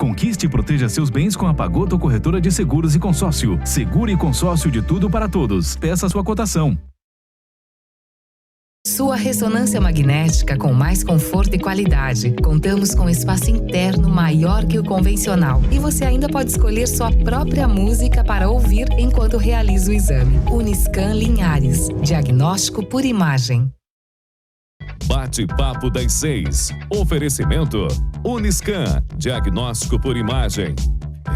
Conquiste e proteja seus bens com a Pagoto Corretora de Seguros e Consórcio. Seguro e consórcio de tudo para todos. Peça sua cotação. Sua ressonância magnética com mais conforto e qualidade. Contamos com espaço interno maior que o convencional. E você ainda pode escolher sua própria música para ouvir enquanto realiza o exame. Uniscan Linhares. Diagnóstico por imagem. Bate-papo das 6. Oferecimento Uniscan. Diagnóstico por imagem.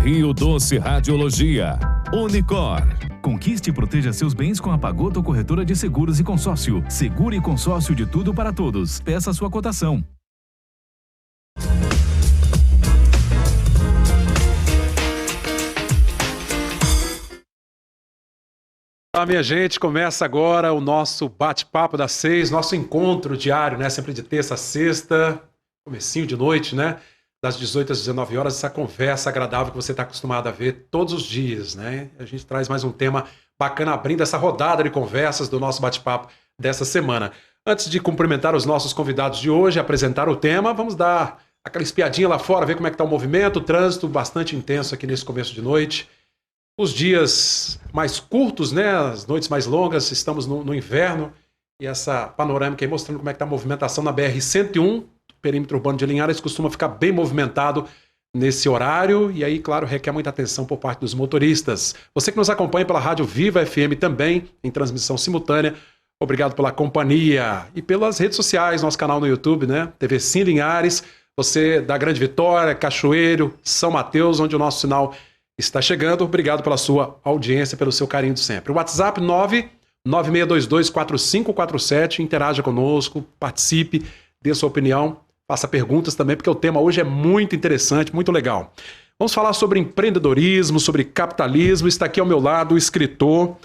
Rio Doce Radiologia. Unicor. Conquiste e proteja seus bens com a Pagoto Corretora de Seguros e Consórcio. Seguro e consórcio de tudo para todos. Peça sua cotação. Olá, minha gente, começa agora o nosso bate-papo das 6, nosso encontro diário, né? Sempre de terça a sexta, comecinho de noite, né? Das 18 às 19 horas, essa conversa agradável que você está acostumado a ver todos os dias, né? A gente traz mais um tema bacana abrindo essa rodada de conversas do nosso bate-papo dessa semana. Antes de cumprimentar os nossos convidados de hoje e apresentar o tema, vamos dar aquela espiadinha lá fora, ver como é que está o movimento, o trânsito bastante intenso aqui nesse começo de noite. Os dias mais curtos, né? As noites mais longas, estamos no inverno, e essa panorâmica aí mostrando como é que está a movimentação na BR-101, perímetro urbano de Linhares, costuma ficar bem movimentado nesse horário, e aí, claro, requer muita atenção por parte dos motoristas. Você que nos acompanha pela Rádio Viva FM também, em transmissão simultânea, obrigado pela companhia, e pelas redes sociais, nosso canal no YouTube, né? TV Sim Linhares, você da Grande Vitória, Cachoeiro, São Mateus, onde o nosso sinal está chegando. Obrigado pela sua audiência, pelo seu carinho de sempre. O WhatsApp 996224547, interaja conosco, participe, dê sua opinião, faça perguntas também, porque o tema hoje é muito interessante, muito legal. Vamos falar sobre empreendedorismo, sobre capitalismo. Está aqui ao meu lado o escritor,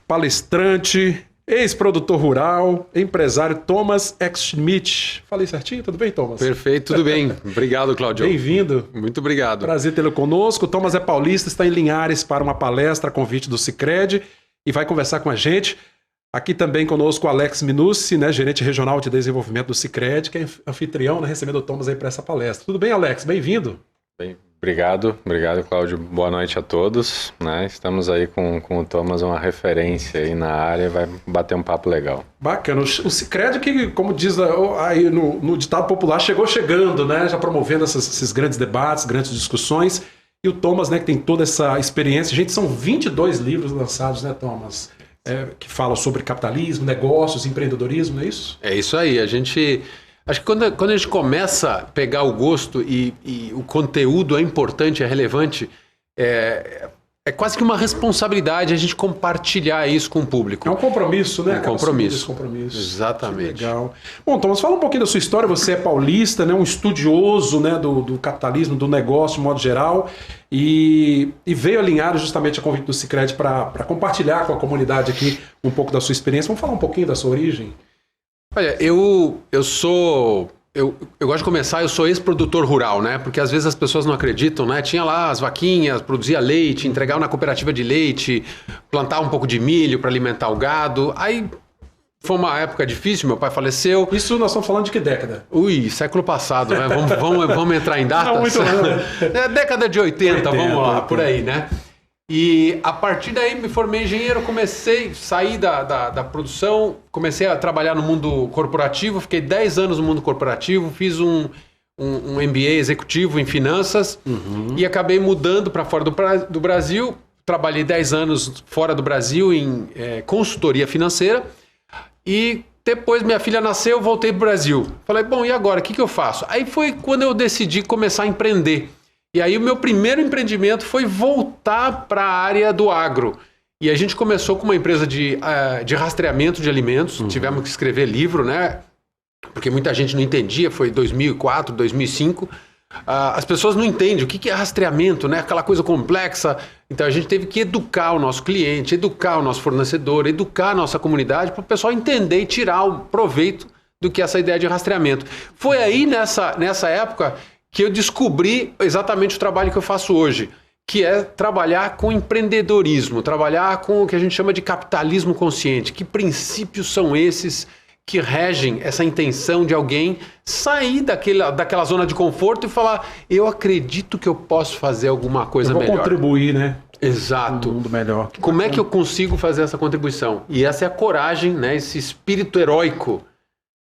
palestrante, ex-produtor rural, empresário Thomas X. Schmidt. Falei certinho? Tudo bem, Thomas? Perfeito, tudo bem. Obrigado, Cláudio. Bem-vindo. Muito obrigado. Prazer tê-lo conosco. O Thomas é paulista, está em Linhares para uma palestra a convite do Sicredi e vai conversar com a gente. Aqui também conosco o Alex Minucci, né, gerente regional de desenvolvimento do Sicredi, que é anfitrião, né, recebendo o Thomas aí para essa palestra. Tudo bem, Alex? Bem-vindo. Bem, obrigado, Cláudio. Boa noite a todos, né? Estamos aí com o Thomas, uma referência aí na área, vai bater um papo legal. Bacana. O Sicredi, que, como diz aí no ditado popular, chegou chegando, né, já promovendo esses grandes debates, grandes discussões. E o Thomas, né, que tem toda essa experiência. Gente, são 22 livros lançados, né, Thomas? Que falam sobre capitalismo, negócios, empreendedorismo, não é isso? É isso aí. Acho que quando a gente começa a pegar o gosto e o conteúdo é importante, é relevante, é quase que uma responsabilidade a gente compartilhar isso com o público. É um compromisso, né? Um compromisso. Que Exatamente. legal. Bom, Thomas, fala um pouquinho da sua história. Você é paulista, né? Um estudioso, né? do capitalismo, do negócio de modo geral, e veio a Linhares justamente a convite do Sicredi para compartilhar com a comunidade aqui um pouco da sua experiência. Vamos falar um pouquinho da sua origem? Olha, eu gosto de começar, eu sou ex-produtor rural, né? Porque às vezes as pessoas não acreditam, né? Tinha lá as vaquinhas, produzia leite, entregava na cooperativa de leite, plantava um pouco de milho para alimentar o gado. Aí foi uma época difícil, meu pai faleceu. Isso nós estamos falando de que década? Ui, século passado, né? Vamos entrar em datas? Não, muito década de 80, vamos lá, por aí, né? E a partir daí me formei engenheiro, saí da produção, comecei a trabalhar no mundo corporativo, fiquei 10 anos no mundo corporativo, fiz um MBA executivo em finanças e acabei mudando para fora do Brasil. Trabalhei 10 anos fora do Brasil em consultoria financeira e depois minha filha nasceu, voltei para o Brasil. Falei, bom, e agora? O que eu faço? Aí foi quando eu decidi começar a empreender. E aí o meu primeiro empreendimento foi voltar para a área do agro. E a gente começou com uma empresa de rastreamento de alimentos. Tivemos que escrever livro, né? Porque muita gente não entendia, foi 2004, 2005. As pessoas não entendem o que é rastreamento, né? Aquela coisa complexa. Então a gente teve que educar o nosso cliente, educar o nosso fornecedor, educar a nossa comunidade para o pessoal entender e tirar o proveito do que é essa ideia de rastreamento. Foi aí nessa época que eu descobri exatamente o trabalho que eu faço hoje, que é trabalhar com empreendedorismo, trabalhar com o que a gente chama de capitalismo consciente. Que princípios são esses que regem essa intenção de alguém sair daquela zona de conforto e falar, eu acredito que eu posso fazer alguma coisa melhor. Contribuir, né? Exato. Um mundo melhor. Como é que eu consigo fazer essa contribuição? E essa é a coragem, né? Esse espírito heróico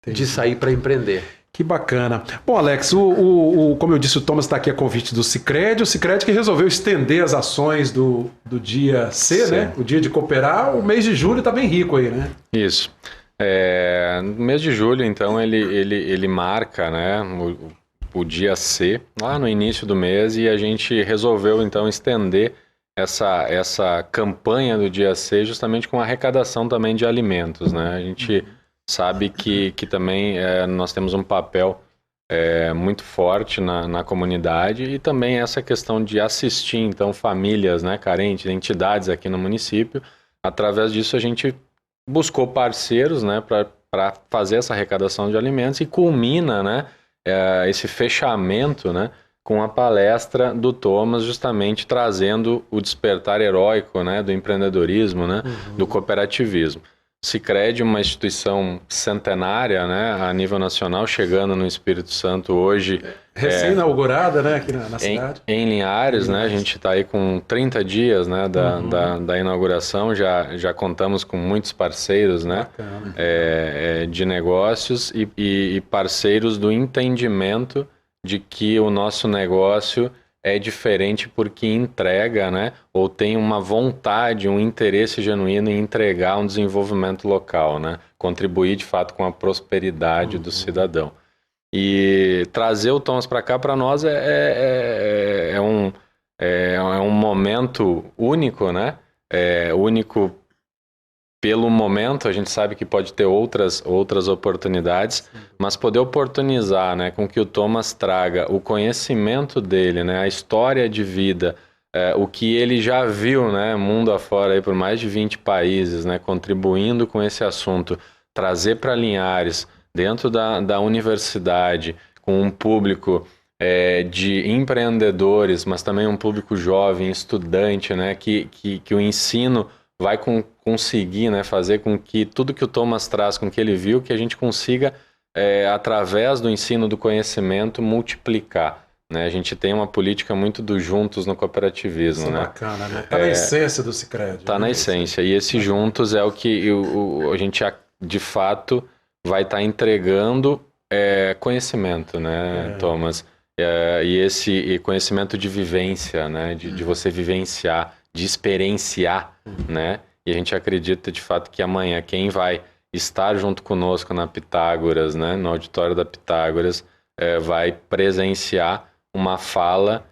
de sair para empreender. Que bacana. Bom, Alex, como eu disse, o Thomas está aqui a convite do Sicredi. O Sicredi que resolveu estender as ações do dia C, né? O dia de cooperar. O mês de julho está bem rico aí, né? Isso. No mês de julho, então, ele marca, né, o dia C, lá no início do mês, e a gente resolveu, então, estender essa campanha do dia C justamente com a arrecadação também de alimentos, né? A gente sabe que também nós temos um papel muito forte na comunidade e também essa questão de assistir, então, famílias, né, carentes, entidades aqui no município. Através disso, a gente buscou parceiros, né, para fazer essa arrecadação de alimentos e culmina, né, esse fechamento, né, com a palestra do Thomas, justamente trazendo o despertar heróico, né, do empreendedorismo, né, do cooperativismo. O Sicredi, uma instituição centenária, né, a nível nacional, chegando no Espírito Santo hoje. Recém-inaugurada, né, aqui na cidade. Em Linhares, né, a gente está aí com 30 dias, né, da inauguração, já contamos com muitos parceiros, né, de negócios e parceiros do entendimento de que o nosso negócio é diferente porque entrega, né, ou tem uma vontade, um interesse genuíno em entregar um desenvolvimento local, né, contribuir de fato com a prosperidade do cidadão. E trazer o Thomas para cá, para nós, é um momento único, né, único pelo momento. A gente sabe que pode ter outras oportunidades, mas poder oportunizar, né, com que o Thomas traga o conhecimento dele, né, a história de vida, o que ele já viu, né, mundo afora aí por mais de 20 países, né, contribuindo com esse assunto, trazer para Linhares, dentro da universidade, com um público de empreendedores, mas também um público jovem, estudante, né, que o ensino vai conseguir, né, fazer com que tudo que o Thomas traz, com que ele viu, que a gente consiga, através do ensino do conhecimento, multiplicar. Né? A gente tem uma política muito do juntos no cooperativismo. Isso é bacana, né? Está na essência do Sicredi. Está na essência. E esse juntos é o que a gente, de fato, vai estar entregando conhecimento, né, Thomas? E esse conhecimento de vivência, né, de você vivenciar, de experienciar, né? E a gente acredita, de fato, que amanhã quem vai estar junto conosco na Pitágoras, né, no auditório da Pitágoras, vai presenciar uma fala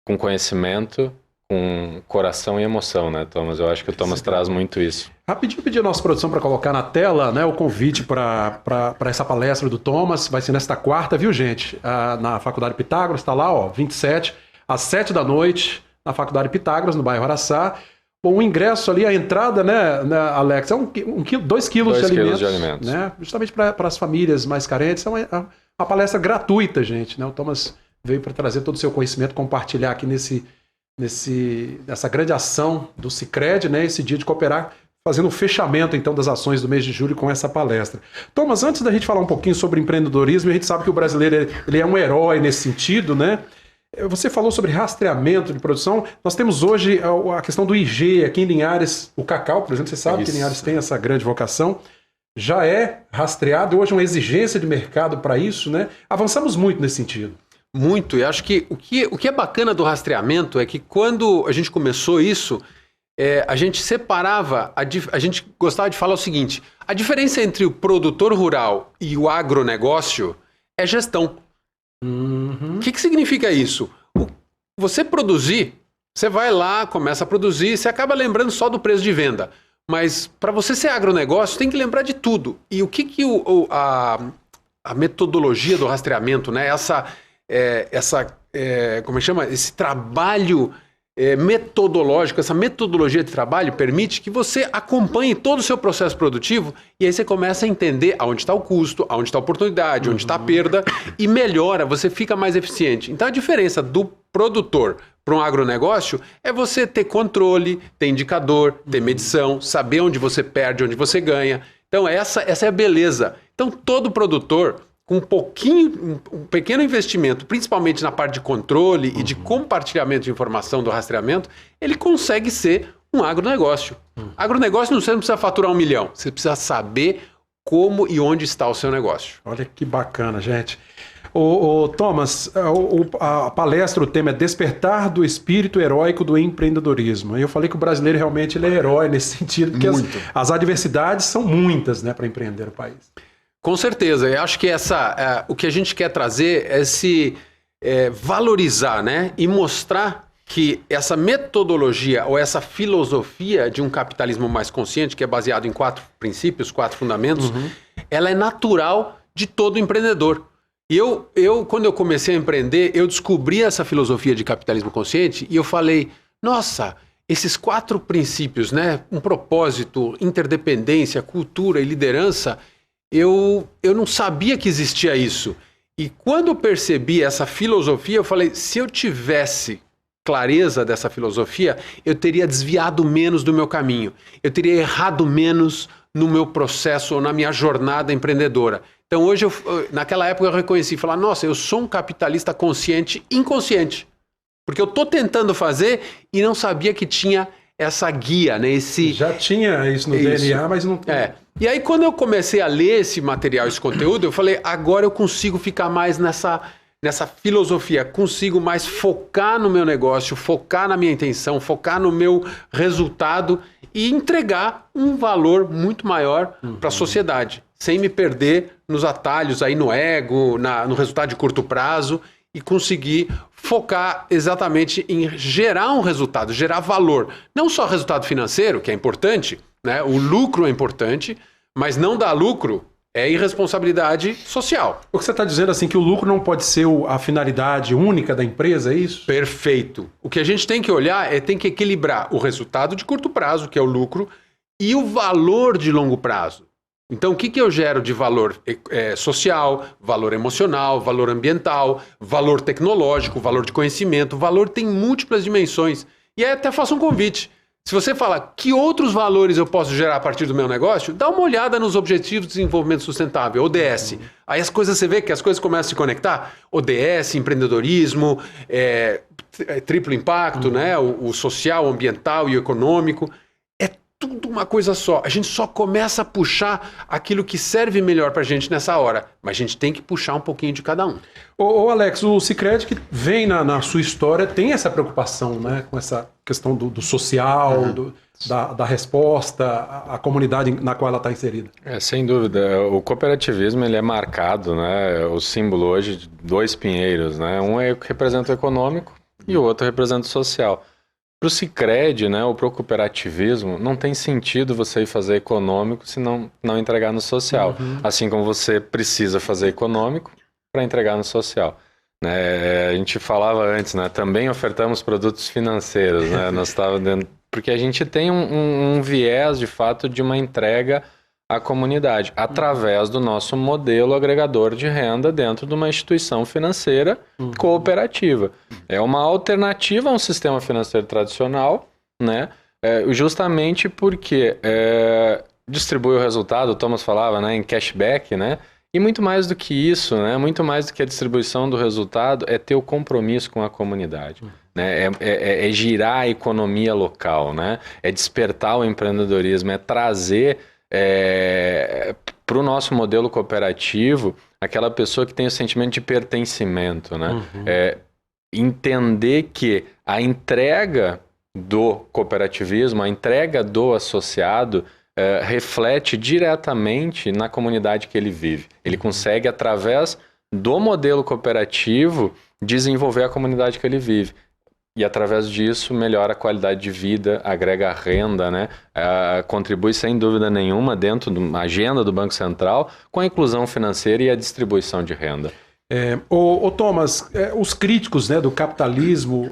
com conhecimento, com coração e emoção, né, Thomas? Eu acho que o Thomas traz muito isso. Rapidinho pedir a nossa produção para colocar na tela, né, o convite para essa palestra do Thomas. Vai ser nesta quarta, viu, gente? Na Faculdade Pitágoras, está lá, ó, 27, às 7 da noite, na Faculdade Pitágoras, no bairro Araçá. Bom, o ingresso ali, a entrada, né, Alex, é 2 quilos de alimentos. Né, justamente para as famílias mais carentes. É uma palestra gratuita, gente. Né? O Thomas veio para trazer todo o seu conhecimento, compartilhar aqui nessa grande ação do Sicredi, né, esse dia de cooperar, fazendo o fechamento, então, das ações do mês de julho com essa palestra. Thomas, antes da gente falar um pouquinho sobre empreendedorismo, a gente sabe que o brasileiro ele é um herói nesse sentido, né? Você falou sobre rastreamento de produção. Nós temos hoje a questão do IG aqui em Linhares. O cacau, por exemplo, você sabe que Linhares tem essa grande vocação. Já é rastreado, hoje é uma exigência de mercado para isso, né? Avançamos muito nesse sentido. Muito, e acho que o que é bacana do rastreamento é que quando a gente começou isso, a gente separava, a gente gostava de falar o seguinte: a diferença entre o produtor rural e o agronegócio é gestão. O que significa isso? Você produzir, você vai lá, começa a produzir, você acaba lembrando só do preço de venda. Mas para você ser agronegócio, tem que lembrar de tudo. E o que a metodologia do rastreamento, né? Como chama? Esse trabalho metodológico, essa metodologia de trabalho permite que você acompanhe todo o seu processo produtivo e aí você começa a entender aonde está o custo, aonde está a oportunidade, onde está a perda e melhora, você fica mais eficiente. Então a diferença do produtor para um agronegócio é você ter controle, ter indicador, ter medição, saber onde você perde, onde você ganha. Então essa é a beleza. Então todo produtor com um pequeno investimento, principalmente na parte de controle e de compartilhamento de informação do rastreamento, ele consegue ser um agronegócio. Agronegócio você não precisa faturar 1 milhão, você precisa saber como e onde está o seu negócio. Olha que bacana, gente. Thomas, a palestra, o tema é Despertar do Espírito Heróico do Empreendedorismo. Eu falei que o brasileiro realmente ele é herói nesse sentido, porque as adversidades são muitas, né, para empreender no país. Com certeza, eu acho que o que a gente quer trazer é valorizar, né, e mostrar que essa metodologia ou essa filosofia de um capitalismo mais consciente, que é baseado em 4 princípios, 4 fundamentos, ela é natural de todo empreendedor. E quando eu comecei a empreender, eu descobri essa filosofia de capitalismo consciente e eu falei, nossa, esses 4 princípios, né, um propósito, interdependência, cultura e liderança, eu não sabia que existia isso. E quando eu percebi essa filosofia, eu falei, se eu tivesse clareza dessa filosofia, eu teria desviado menos do meu caminho. Eu teria errado menos no meu processo ou na minha jornada empreendedora. Então hoje, naquela época eu reconheci, falar, nossa, eu sou um capitalista consciente inconsciente. Porque eu estou tentando fazer e não sabia que tinha essa guia, né? Já tinha isso no DNA, mas não... E aí, quando eu comecei a ler esse material, esse conteúdo, eu falei, agora eu consigo ficar mais nessa filosofia, consigo mais focar no meu negócio, focar na minha intenção, focar no meu resultado e entregar um valor muito maior para a sociedade, sem me perder nos atalhos, aí no ego, no resultado de curto prazo e conseguir focar exatamente em gerar um resultado, gerar valor. Não só resultado financeiro, que é importante, né? O lucro é importante, mas não dar lucro é irresponsabilidade social. O que você está dizendo assim que o lucro não pode ser a finalidade única da empresa, é isso? Perfeito. O que a gente tem que olhar tem que equilibrar o resultado de curto prazo, que é o lucro, e o valor de longo prazo. Então, o que eu gero de valor social, valor emocional, valor ambiental, valor tecnológico, valor de conhecimento? O valor tem múltiplas dimensões. E aí até faço um convite. Se você fala que outros valores eu posso gerar a partir do meu negócio, dá uma olhada nos Objetivos de Desenvolvimento Sustentável, ODS. Aí as coisas, você vê que as coisas começam a se conectar. ODS, empreendedorismo, triplo impacto, né? O social, o ambiental e o econômico. Tudo uma coisa só. A gente só começa a puxar aquilo que serve melhor pra gente nessa hora. Mas a gente tem que puxar um pouquinho de cada um. Ô Alex, o Sicredi que vem na sua história tem essa preocupação, né? Com essa questão do social, da resposta à comunidade na qual ela está inserida. Sem dúvida. O cooperativismo ele é marcado, né? O símbolo hoje de 2 pinheiros, né? Um representa o econômico e o outro representa o social. Para o Sicredi, né, ou para o cooperativismo, não tem sentido você ir fazer econômico se não entregar no social. Assim como você precisa fazer econômico para entregar no social. Né? A gente falava antes, né, também ofertamos produtos financeiros. Né? Porque a gente tem um viés, de fato, de uma entrega à comunidade, através do nosso modelo agregador de renda dentro de uma instituição financeira cooperativa. É uma alternativa a um sistema financeiro tradicional, né? Justamente porque distribui o resultado, o Thomas falava, né, em cashback, né? E muito mais do que isso, né? Muito mais do que a distribuição do resultado, é ter o compromisso com a comunidade. Né? É girar a economia local, né? É despertar o empreendedorismo, é trazer para o nosso modelo cooperativo aquela pessoa que tem o sentimento de pertencimento, né? Entender que a entrega do cooperativismo, a entrega do associado reflete diretamente na comunidade que ele vive. Ele consegue, através do modelo cooperativo, desenvolver a comunidade que ele vive. E através disso melhora a qualidade de vida, agrega renda, né? Contribui sem dúvida nenhuma dentro da agenda do Banco Central com a inclusão financeira e a distribuição de renda. Thomas, os críticos, né, do capitalismo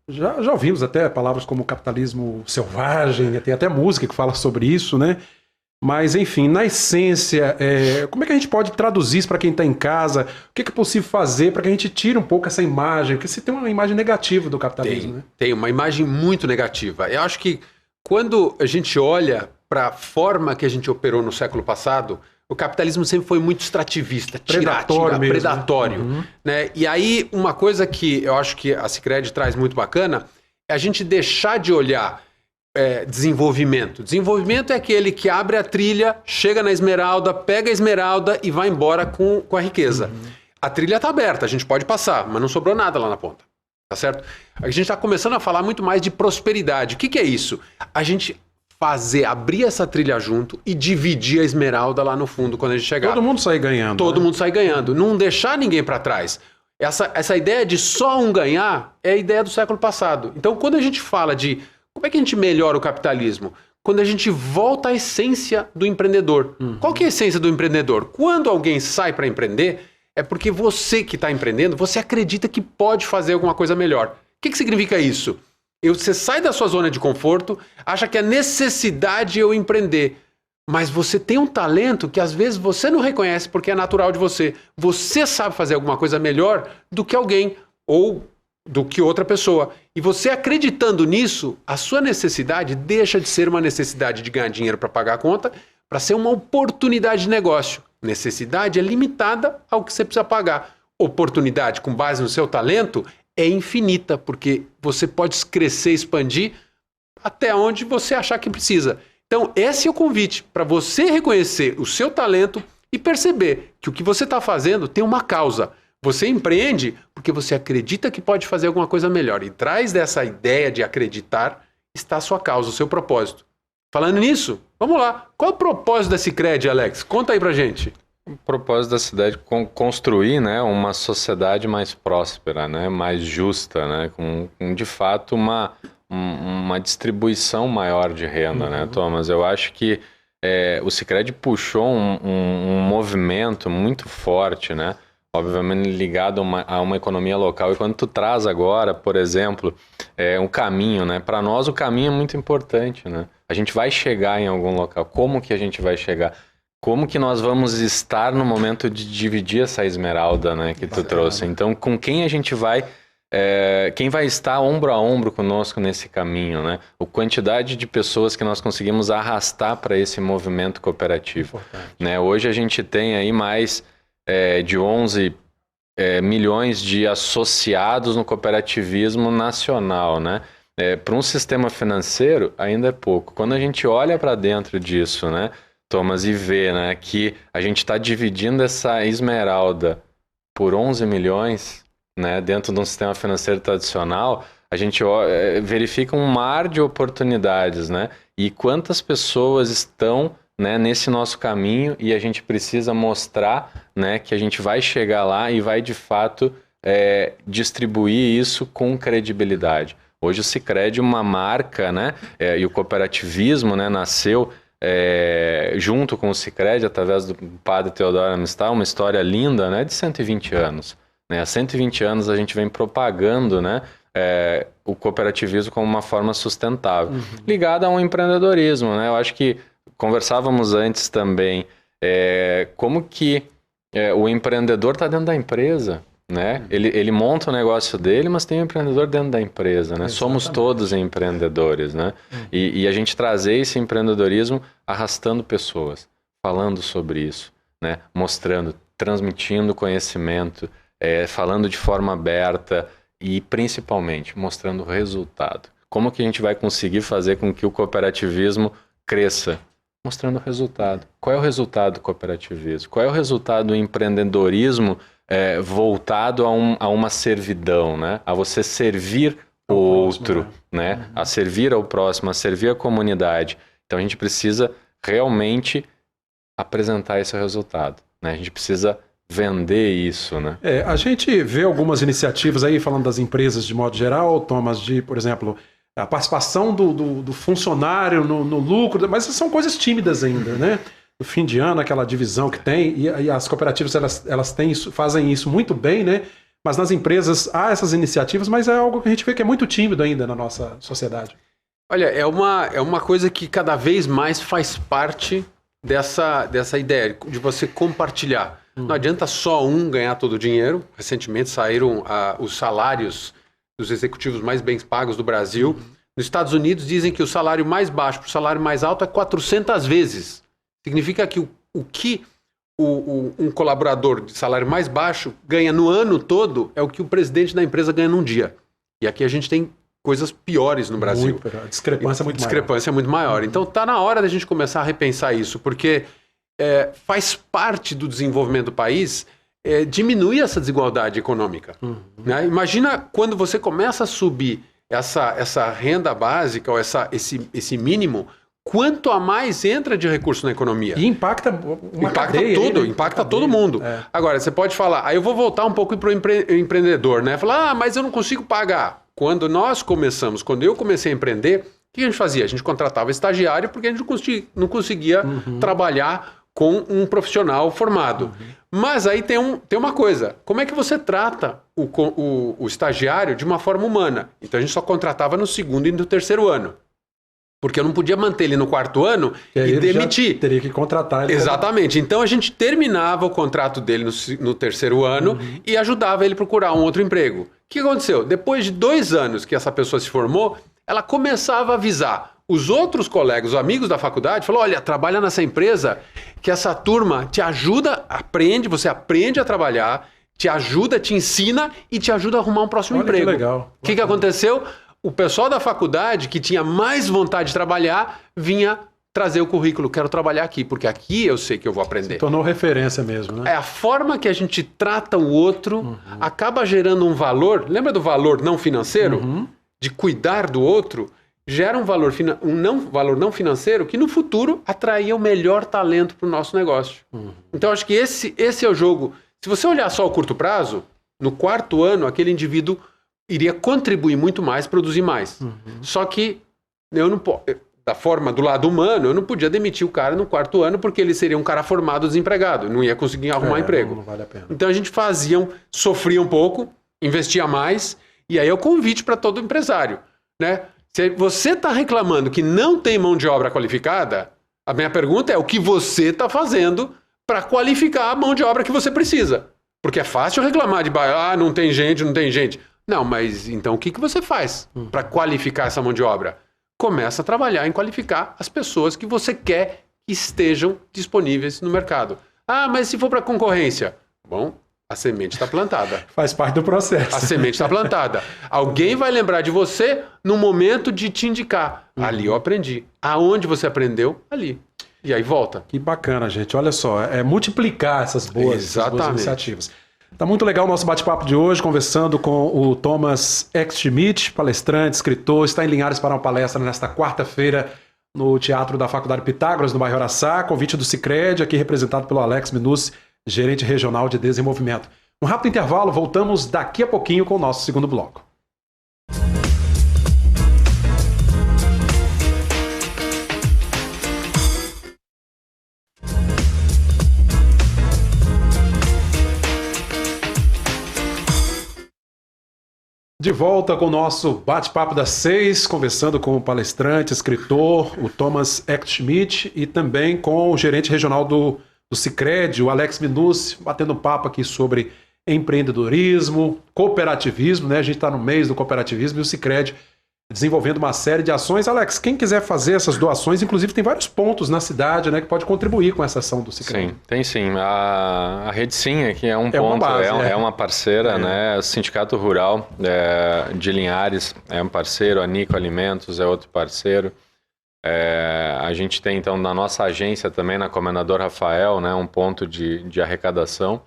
Já ouvimos até palavras como capitalismo selvagem, tem até música que fala sobre isso, né? Mas, enfim, na essência, como é que a gente pode traduzir isso para quem está em casa? O que é possível fazer para que a gente tire um pouco essa imagem? Porque você tem uma imagem negativa do capitalismo, né? Tem uma imagem muito negativa. Eu acho que quando a gente olha para a forma que a gente operou no século passado, o capitalismo sempre foi muito extrativista, predatório. Né? E aí, uma coisa que eu acho que a Sicredi traz muito bacana é a gente deixar de olhar desenvolvimento. Desenvolvimento é aquele que abre a trilha, chega na esmeralda, pega a esmeralda e vai embora com a riqueza. A trilha está aberta, a gente pode passar, mas não sobrou nada lá na ponta. Tá certo? A gente está começando a falar muito mais de prosperidade. O que é isso? A gente abrir essa trilha junto e dividir a esmeralda lá no fundo quando a gente chegar. Todo mundo sai ganhando. Todo mundo sai ganhando. Não deixar ninguém para trás. Essa ideia de só um ganhar é a ideia do século passado. Então, quando a gente fala de como é que a gente melhora o capitalismo? Quando a gente volta à essência do empreendedor. Qual que é a essência do empreendedor? Quando alguém sai para empreender, é porque você que está empreendendo, você acredita que pode fazer alguma coisa melhor. O que significa isso? Você sai da sua zona de conforto, acha que a necessidade é eu empreender, mas você tem um talento que às vezes você não reconhece porque é natural de você. Você sabe fazer alguma coisa melhor do que alguém ou do que outra pessoa. E você acreditando nisso, a sua necessidade deixa de ser uma necessidade de ganhar dinheiro para pagar a conta, para ser uma oportunidade de negócio. Necessidade é limitada ao que você precisa pagar. Oportunidade com base no seu talento é infinita, porque você pode crescer, expandir até onde você achar que precisa. Então, esse é o convite para você reconhecer o seu talento e perceber que o que você está fazendo tem uma causa. Você empreende porque você acredita que pode fazer alguma coisa melhor. E atrás dessa ideia de acreditar está a sua causa, o seu propósito. Falando nisso, vamos lá. Qual é o propósito da Sicredi, Alex? Conta aí pra gente. O propósito da cidade é construir, né, uma sociedade mais próspera, né, mais justa, né, com de fato uma distribuição maior de renda, né, Thomas? Eu acho que o Sicredi puxou um movimento muito forte, né, obviamente ligado a uma economia local. E quando tu traz agora, por exemplo, um caminho, né, para nós o caminho é muito importante, né? A gente vai chegar em algum local. Como que a gente vai chegar? Como que nós vamos estar no momento de dividir essa esmeralda, né, que tu trouxe? Então, com quem a gente vai... quem vai estar ombro a ombro conosco nesse caminho, né? A quantidade de pessoas que nós conseguimos arrastar para esse movimento cooperativo. Né? Hoje a gente tem aí mais de 11 milhões de associados no cooperativismo nacional, né? Para um sistema financeiro, ainda é pouco. Quando a gente olha para dentro disso, né, Thomas, e vê, né, que a gente está dividindo essa esmeralda por 11 milhões, né, dentro de um sistema financeiro tradicional, a gente verifica um mar de oportunidades, né, e quantas pessoas estão, né, nesse nosso caminho, e a gente precisa mostrar, né, que a gente vai chegar lá e vai de fato distribuir isso com credibilidade. Hoje o Sicredi é uma marca, né, e o cooperativismo, né, nasceu junto com o Sicredi através do padre Teodoro Amistal, uma história linda, né, de 120 anos. Né? Há 120 anos a gente vem propagando, né, o cooperativismo como uma forma sustentável, ligada a um empreendedorismo. Né? Eu acho que conversávamos antes também como que o empreendedor está dentro da empresa. Né? Ele monta o negócio dele, mas tem um empreendedor dentro da empresa, né? Somos todos empreendedores, né? E a gente trazer esse empreendedorismo arrastando pessoas, falando sobre isso, né? Mostrando, transmitindo conhecimento, falando de forma aberta e principalmente mostrando o resultado. Como que a gente vai conseguir fazer com que o cooperativismo cresça? Mostrando o resultado. Qual é o resultado do cooperativismo? Qual é o resultado do empreendedorismo voltado a uma servidão, né? A você servir o outro, né? A servir ao próximo, a servir a comunidade. Então a gente precisa realmente apresentar esse resultado, né? A gente precisa vender isso, né? A gente vê algumas iniciativas aí, falando das empresas de modo geral, Thomas, de, por exemplo, a participação do funcionário no lucro, mas são coisas tímidas ainda, né? No fim de ano, aquela divisão que tem, e as cooperativas elas têm isso, fazem isso muito bem, né? Mas nas empresas há essas iniciativas, mas é algo que a gente vê que é muito tímido ainda na nossa sociedade. Olha, é uma coisa que cada vez mais faz parte dessa ideia de você compartilhar. Não adianta só um ganhar todo o dinheiro. Recentemente saíram os salários dos executivos mais bem pagos do Brasil. Nos Estados Unidos dizem que o salário mais baixo para o salário mais alto é 400 vezes. Significa que um colaborador de salário mais baixo ganha no ano todo é o que o presidente da empresa ganha num dia. E aqui a gente tem coisas piores no Brasil. A discrepância é muito maior. Discrepância é muito maior. Então está na hora da gente começar a repensar isso, porque faz parte do desenvolvimento do país diminuir essa desigualdade econômica. Né? Imagina quando você começa a subir essa renda básica ou esse mínimo, quanto a mais entra de recurso na economia. E impacta cadeia, tudo, né? impacta todo mundo. Agora, você pode falar, aí eu vou voltar um pouco para o empreendedor, né? Falar, mas eu não consigo pagar. Quando eu comecei a empreender, o que a gente fazia? A gente contratava estagiário porque a gente não conseguia trabalhar com um profissional formado. Mas aí tem uma coisa, como é que você trata o estagiário de uma forma humana? Então a gente só contratava no segundo e no terceiro ano. Porque eu não podia manter ele no quarto ano e demitir. Teria que contratar ele. Exatamente. Então a gente terminava o contrato dele no terceiro ano e ajudava ele a procurar um outro emprego. O que aconteceu? Depois de 2 anos que essa pessoa se formou, ela começava a avisar os outros colegas, os amigos da faculdade, falou, olha, trabalha nessa empresa que essa turma te ajuda, você aprende a trabalhar, te ajuda, te ensina e te ajuda a arrumar um próximo emprego. Que legal. O que aconteceu? O pessoal da faculdade, que tinha mais vontade de trabalhar, vinha trazer o currículo. Quero trabalhar aqui, porque aqui eu sei que eu vou aprender. Se tornou referência mesmo, né? A forma que a gente trata o outro acaba gerando um valor. Lembra do valor não financeiro? De cuidar do outro? Gera um valor não financeiro que no futuro atraía o melhor talento para o nosso negócio. Então, acho que esse é o jogo. Se você olhar só o curto prazo, no 4º ano, aquele indivíduo iria contribuir muito mais, produzir mais. Só que eu não do lado humano, eu não podia demitir o cara no 4º ano porque ele seria um cara formado desempregado, não ia conseguir arrumar emprego. Não vale a pena. Então a gente sofria um pouco, investia mais, e aí é o convite para todo empresário, né? Se você está reclamando que não tem mão de obra qualificada, a minha pergunta é o que você está fazendo para qualificar a mão de obra que você precisa. Porque é fácil reclamar de não tem gente. Não, mas então o que você faz para qualificar essa mão de obra? Começa a trabalhar em qualificar as pessoas que você quer que estejam disponíveis no mercado. Mas se for para concorrência? Bom, a semente está plantada. Faz parte do processo. A semente está plantada. Alguém vai lembrar de você no momento de te indicar. Ali eu aprendi. Aonde você aprendeu? Ali. E aí volta. Que bacana, gente. Olha só, multiplicar essas boas iniciativas. Tá muito legal o nosso bate-papo de hoje, conversando com o Thomas Eckschmidt, palestrante, escritor, está em Linhares para uma palestra nesta quarta-feira no Teatro da Faculdade Pitágoras, no bairro Araçá, convite do Sicredi, aqui representado pelo Alex Minucci, gerente regional de desenvolvimento. Um rápido intervalo, voltamos daqui a pouquinho com o nosso segundo bloco. De volta com o nosso bate-papo das 6, conversando com o palestrante, escritor, o Thomas Eckschmidt, e também com o gerente regional do Sicredi, o Alex Minucci, batendo um papo aqui sobre empreendedorismo, cooperativismo, né? A gente está no mês do cooperativismo e o Sicredi desenvolvendo uma série de ações. Alex, quem quiser fazer essas doações, inclusive tem vários pontos na cidade, né, que pode contribuir com essa ação do Sicredi. Sim, tem sim. A Rede Sim aqui é um ponto, uma base, é uma parceira, né? O Sindicato Rural de Linhares é um parceiro, a Nico Alimentos é outro parceiro. A gente tem, então, na nossa agência também, na Comendador Rafael, né, um ponto de arrecadação.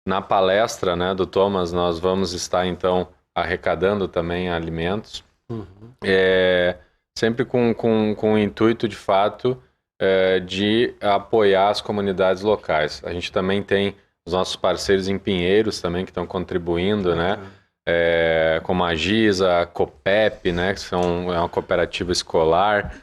Na palestra, né, do Thomas, nós vamos estar, então, arrecadando também alimentos. Sempre com o intuito, de fato, de apoiar as comunidades locais. A gente também tem os nossos parceiros em Pinheiros também que estão contribuindo, né? Como a Giza, a Copep, né? Que é uma cooperativa escolar,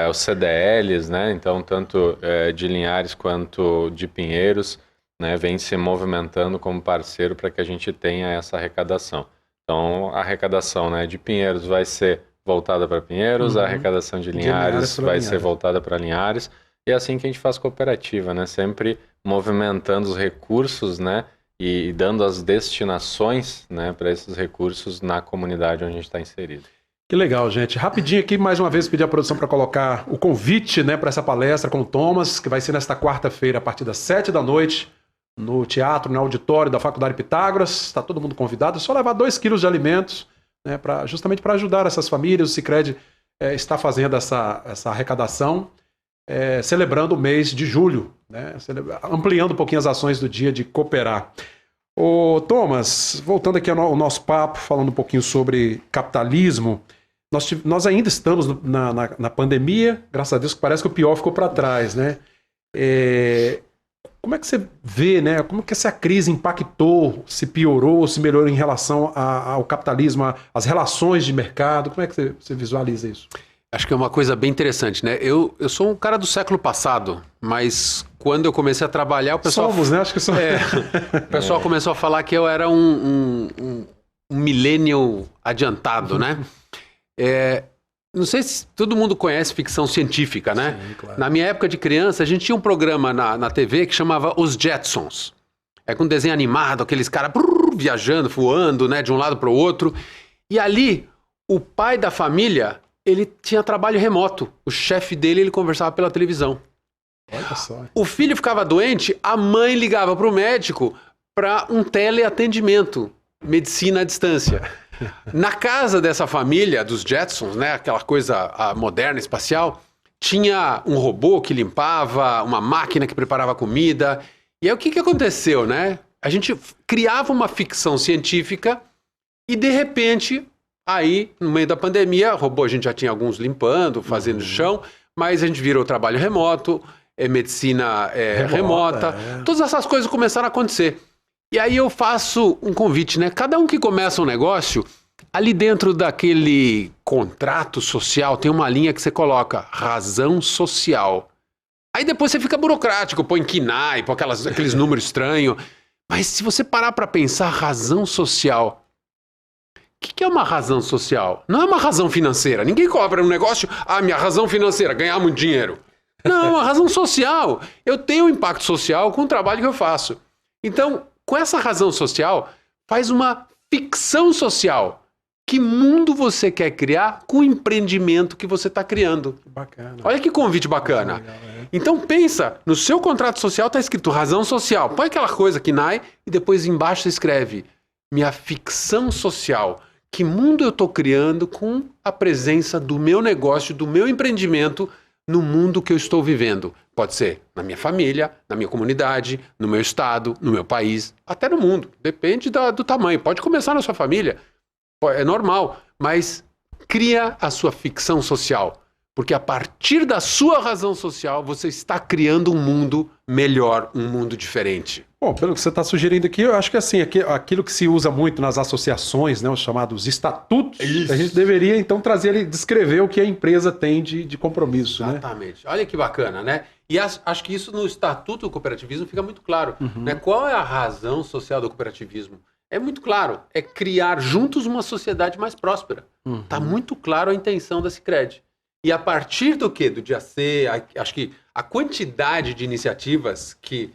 os CDLs, né? Então, tanto de Linhares quanto de Pinheiros, né, vem se movimentando como parceiro para que a gente tenha essa arrecadação. Então, a arrecadação, né, de Pinheiros vai ser voltada para Pinheiros, a arrecadação de Linhares vai ser voltada para Linhares, e é assim que a gente faz cooperativa, né, sempre movimentando os recursos, né, e dando as destinações, né, para esses recursos na comunidade onde a gente está inserido. Que legal, gente. Rapidinho aqui, mais uma vez, pedir à produção para colocar o convite, né, para essa palestra com o Thomas, que vai ser nesta quarta-feira, a partir das 19h, no teatro, no auditório da Faculdade Pitágoras. Está todo mundo convidado. É só levar 2 quilos de alimentos, né, justamente para ajudar essas famílias. O Sicredi está fazendo essa arrecadação, celebrando o mês de julho, né, ampliando um pouquinho as ações do dia de cooperar. Ô, Thomas, voltando aqui ao nosso papo, falando um pouquinho sobre capitalismo, nós ainda estamos na pandemia, graças a Deus, que parece que o pior ficou para trás, né? Como é que você vê, né? Como que essa crise impactou, se piorou, se melhorou em relação ao capitalismo, às relações de mercado? Como é que você visualiza isso? Acho que é uma coisa bem interessante, né? Eu sou um cara do século passado, mas quando eu comecei a trabalhar, o pessoal... Somos, né? Acho que somos. O pessoal começou a falar que eu era um millennial adiantado, né? Não sei se todo mundo conhece ficção científica, né? Sim, claro. Na minha época de criança, a gente tinha um programa na TV que chamava Os Jetsons. Com um desenho animado, aqueles caras viajando, voando, né? De um lado para o outro. E ali, o pai da família... ele tinha trabalho remoto. O chefe dele, ele conversava pela televisão. Olha só. O filho ficava doente, a mãe ligava para o médico para um teleatendimento, medicina à distância. Na casa dessa família, dos Jetsons, né, aquela coisa moderna, espacial, tinha um robô que limpava, uma máquina que preparava comida. E aí o que aconteceu, né? A gente criava uma ficção científica e, de repente... aí, no meio da pandemia, robô, a gente já tinha alguns limpando, fazendo chão, mas a gente virou trabalho remoto, medicina remota. Todas essas coisas começaram a acontecer. E aí eu faço um convite, né? Cada um que começa um negócio, ali dentro daquele contrato social, tem uma linha que você coloca, razão social. Aí depois você fica burocrático, põe KNAI, põe aqueles números estranhos. Mas se você parar para pensar, razão social... O que é uma razão social? Não é uma razão financeira. Ninguém cobra um negócio, minha razão financeira, ganhar muito dinheiro. Não, é uma razão social. Eu tenho um impacto social com o trabalho que eu faço. Então, com essa razão social, faz uma ficção social. Que mundo você quer criar com o empreendimento que você está criando? Bacana. Olha que convite bacana. Legal, Então pensa, no seu contrato social está escrito razão social. Põe aquela coisa que KNAI e depois embaixo você escreve minha ficção social. Que mundo eu estou criando com a presença do meu negócio, do meu empreendimento no mundo que eu estou vivendo? Pode ser na minha família, na minha comunidade, no meu estado, no meu país, até no mundo. Depende do tamanho. Pode começar na sua família, é normal, mas cria a sua ficção social. Porque a partir da sua razão social, você está criando um mundo melhor, um mundo diferente. Bom, pelo que você está sugerindo aqui, eu acho que assim, aquilo que se usa muito nas associações, né, os chamados estatutos, a gente deveria então trazer ali, descrever o que a empresa tem de compromisso. Exatamente. Né? Olha que bacana, né? E acho que isso no Estatuto do Cooperativismo fica muito claro. Né? Qual é a razão social do cooperativismo? É muito claro, é criar juntos uma sociedade mais próspera. Está muito claro a intenção da Sicredi. E a partir do quê? Do dia C, acho que a quantidade de iniciativas que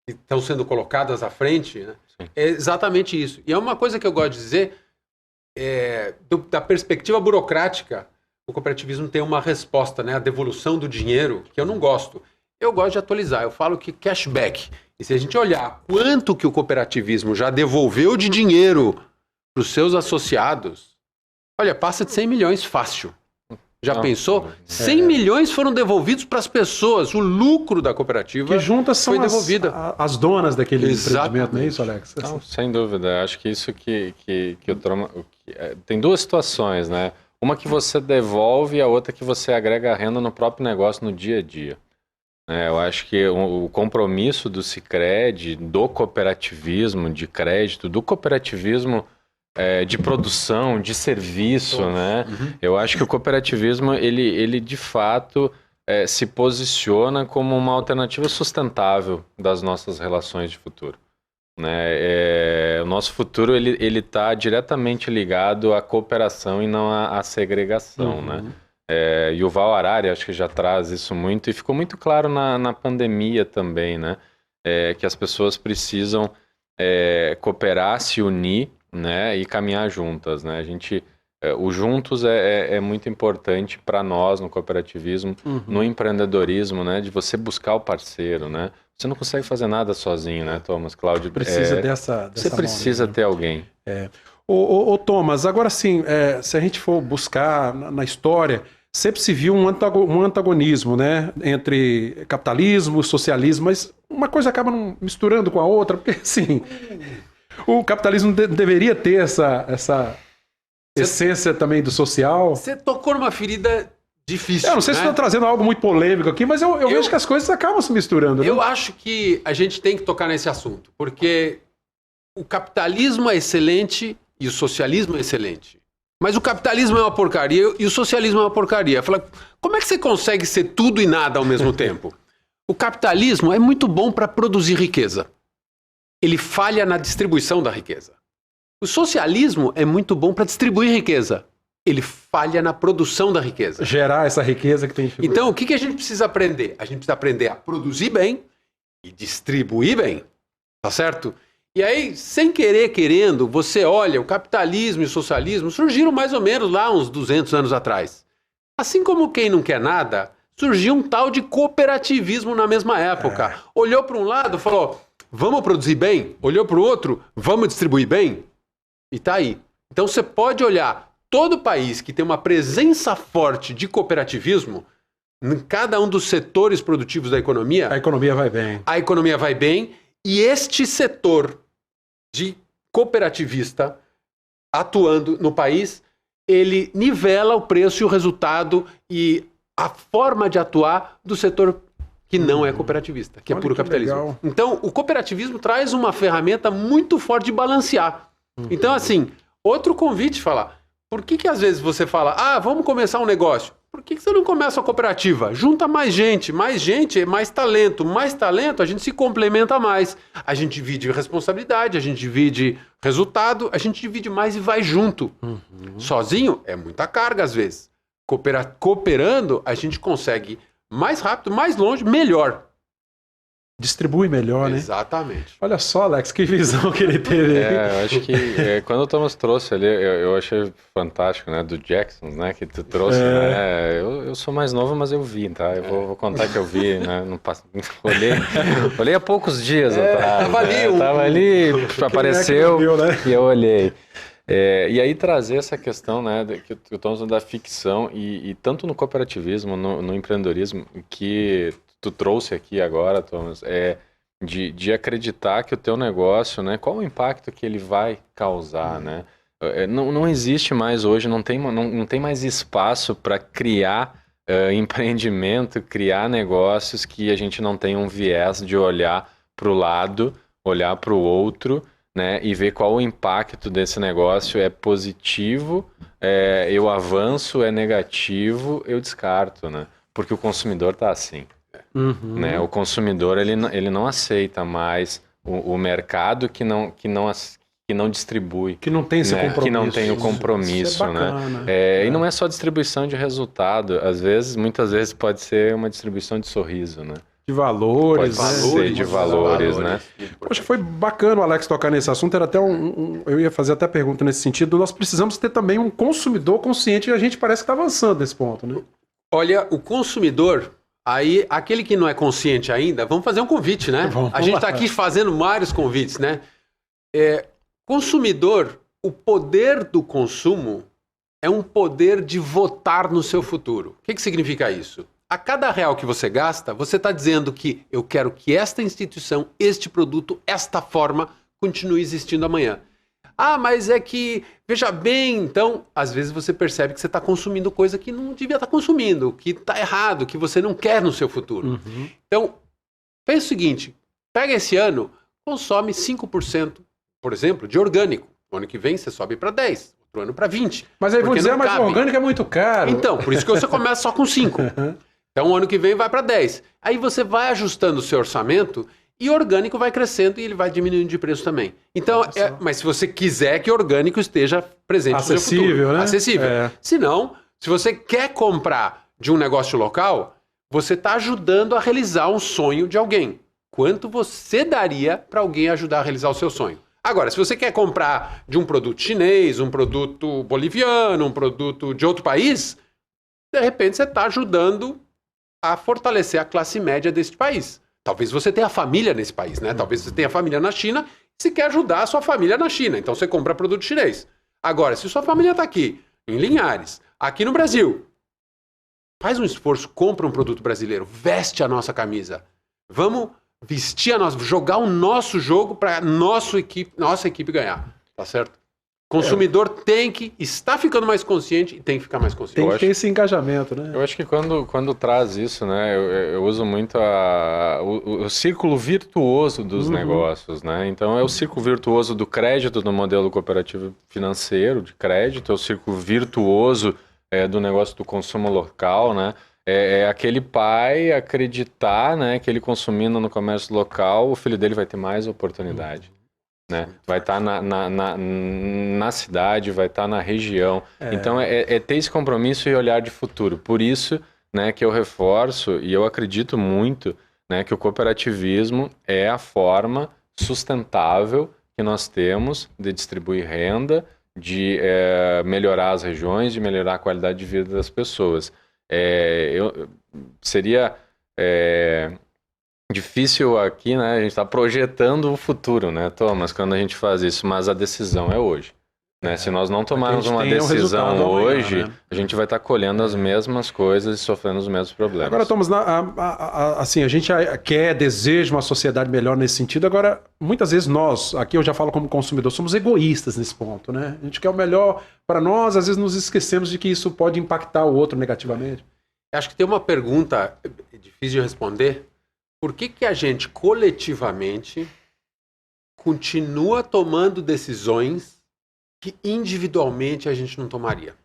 estão sendo colocadas à frente, né, é exatamente isso. E é uma coisa que eu gosto de dizer, da perspectiva burocrática, o cooperativismo tem uma resposta, né, a devolução do dinheiro, que eu não gosto. Eu gosto de atualizar, eu falo que cashback. E se a gente olhar quanto que o cooperativismo já devolveu de dinheiro para os seus associados, olha, passa de 100 milhões fácil. Já pensou? 100 milhões foram devolvidos para as pessoas. O lucro da cooperativa que juntas são foi devolvida. As donas daquele empreendimento, não é isso, Alex? Não, sem dúvida. Acho que isso que tem duas situações, né? Uma que você devolve e a outra que você agrega renda no próprio negócio no dia a dia. Eu acho que o compromisso do Sicredi, do cooperativismo de crédito, do cooperativismo de produção, de serviço, né? Eu acho que o cooperativismo, ele de fato se posiciona como uma alternativa sustentável das nossas relações de futuro. Né? O nosso futuro ele está diretamente ligado à cooperação e não à segregação. Né? Yuval Harari, acho que já traz isso muito, e ficou muito claro na pandemia também, né? Que as pessoas precisam cooperar, se unir, né? E caminhar juntas. Né? O juntos é muito importante para nós no cooperativismo, no empreendedorismo, né? De você buscar o parceiro, né? Você não consegue fazer nada sozinho, né, Thomas, Cláudio? Precisa dessa você precisa ter alguém. Ô, Thomas, agora sim, se a gente for buscar na história, sempre se viu um antagonismo, né, entre capitalismo e socialismo, mas uma coisa acaba misturando com a outra, porque assim, o capitalismo deveria ter essa essência também do social. Você tocou numa ferida difícil. Eu não sei se estou trazendo algo muito polêmico aqui, mas eu vejo que as coisas acabam se misturando. Eu acho que a gente tem que tocar nesse assunto, porque o capitalismo é excelente e o socialismo é excelente. Mas o capitalismo é uma porcaria e o socialismo é uma porcaria. Fala, como é que você consegue ser tudo e nada ao mesmo tempo? O capitalismo é muito bom para produzir riqueza. Ele falha na distribuição da riqueza. O socialismo é muito bom para distribuir riqueza. Ele falha na produção da riqueza. Gerar essa riqueza que tem... Então, o que a gente precisa aprender? A gente precisa aprender a produzir bem e distribuir bem. Tá certo? E aí, sem querer, querendo, você olha, o capitalismo e o socialismo surgiram mais ou menos lá uns 200 anos atrás. Assim como quem não quer nada, surgiu um tal de cooperativismo na mesma época. Olhou para um lado, falou, vamos produzir bem? Olhou para o outro, vamos distribuir bem? E tá aí. Então, você pode olhar todo país que tem uma presença forte de cooperativismo, em cada um dos setores produtivos da economia... A economia vai bem. A economia vai bem. E este setor de cooperativista atuando no país, ele nivela o preço e o resultado e a forma de atuar do setor que não é cooperativista, que é puro capitalismo. Legal. Então, o cooperativismo traz uma ferramenta muito forte de balancear. Então, assim, outro convite falar, por que às vezes você fala, vamos começar um negócio? Por que você não começa a cooperativa? Junta mais gente é mais talento. Mais talento, a gente se complementa mais. A gente divide responsabilidade, a gente divide resultado, a gente divide mais e vai junto. Sozinho é muita carga às vezes. Cooperando, a gente consegue mais rápido, mais longe, melhor. Distribui melhor, né? Exatamente. Olha só, Alex, que visão que ele teve. Eu acho que quando o Thomas trouxe ali, eu achei fantástico, né? Do Jackson, né? Que tu trouxe, né? Eu sou mais novo, mas eu vi, tá? Eu vou contar que eu vi, né? Olhei há poucos dias atrás. Tava ali, apareceu e eu olhei. E aí trazer essa questão, né? Que o Thomas da ficção e tanto no cooperativismo, no empreendedorismo, que tu trouxe aqui agora, Thomas, de acreditar que o teu negócio, né, qual o impacto que ele vai causar, né? Não existe mais hoje, não tem mais espaço para criar empreendimento, criar negócios que a gente não tenha um viés de olhar para o lado, olhar para o outro, né, e ver qual o impacto desse negócio é positivo, eu avanço, é negativo, eu descarto, né? Porque o consumidor está assim. Né? O consumidor ele não aceita mais o mercado que não distribui, que não tem esse compromisso, que não tem o compromisso, isso é bacana, né? E não é só distribuição de resultado, muitas vezes pode ser uma distribuição de sorriso, né? De valores, pode ser de valores, né? Poxa, foi bacana o Alex tocar nesse assunto. Era até eu ia fazer até pergunta nesse sentido. Nós precisamos ter também um consumidor consciente e a gente parece que está avançando nesse ponto, né? Olha, o consumidor. Aí, aquele que não é consciente ainda, vamos fazer um convite, né? A gente está aqui fazendo vários convites, né? Consumidor, o poder do consumo é um poder de votar no seu futuro. O que significa isso? A cada real que você gasta, você está dizendo que eu quero que esta instituição, este produto, esta forma, continue existindo amanhã. Mas é que, veja bem, então, às vezes você percebe que você está consumindo coisa que não devia estar consumindo, que está errado, que você não quer no seu futuro. Então, pensa o seguinte, pega esse ano, consome 5%, por exemplo, de orgânico. O ano que vem você sobe para 10%, outro ano para 20%. Mas aí vão dizer, mas o orgânico é muito caro. Então, por isso que você começa só com 5%. Então, o ano que vem vai para 10. Aí você vai ajustando o seu orçamento e orgânico vai crescendo e ele vai diminuindo de preço também. Então, mas se você quiser que orgânico esteja presente no seu futuro. Acessível, né? Acessível. Se não, se você quer comprar de um negócio local, você está ajudando a realizar um sonho de alguém. Quanto você daria para alguém ajudar a realizar o seu sonho? Agora, se você quer comprar de um produto chinês, um produto boliviano, um produto de outro país, de repente você está ajudando a fortalecer a classe média desse país. Talvez você tenha família nesse país, né? Talvez você tenha família na China e você quer ajudar a sua família na China. Então você compra produto chinês. Agora, se sua família está aqui, em Linhares, aqui no Brasil, faz um esforço, compra um produto brasileiro, veste a nossa camisa. Vamos vestir jogar o nosso jogo para nossa equipe ganhar. Tá certo? Consumidor está ficando mais consciente e tem que ficar mais consciente. Tem que ter esse engajamento, né? Eu acho que quando traz isso, né, eu uso muito o círculo virtuoso dos negócios, né? Então é o círculo virtuoso do crédito no modelo cooperativo financeiro, de crédito, é o círculo virtuoso do negócio do consumo local, né? É aquele pai acreditar, né, que ele consumindo no comércio local, o filho dele vai ter mais oportunidade. Né? Vai estar na cidade, vai estar na região. Então, é ter esse compromisso e olhar de futuro. Por isso, né, que eu reforço, e eu acredito muito, né, que o cooperativismo é a forma sustentável que nós temos de distribuir renda, de melhorar as regiões, de melhorar a qualidade de vida das pessoas. Seria... difícil aqui, né? A gente está projetando o futuro, né, Thomas, quando a gente faz isso, mas a decisão é hoje. Né? Se nós não tomarmos uma decisão hoje, amanhã, né? A gente vai estar colhendo as mesmas coisas e sofrendo os mesmos problemas. Agora, Thomas, assim, a gente deseja uma sociedade melhor nesse sentido. Agora, muitas vezes nós, aqui eu já falo como consumidor, somos egoístas nesse ponto, né? A gente quer o melhor para nós, às vezes nos esquecemos de que isso pode impactar o outro negativamente. Acho que tem uma pergunta difícil de responder. Por que a gente, coletivamente, continua tomando decisões que individualmente a gente não tomaria?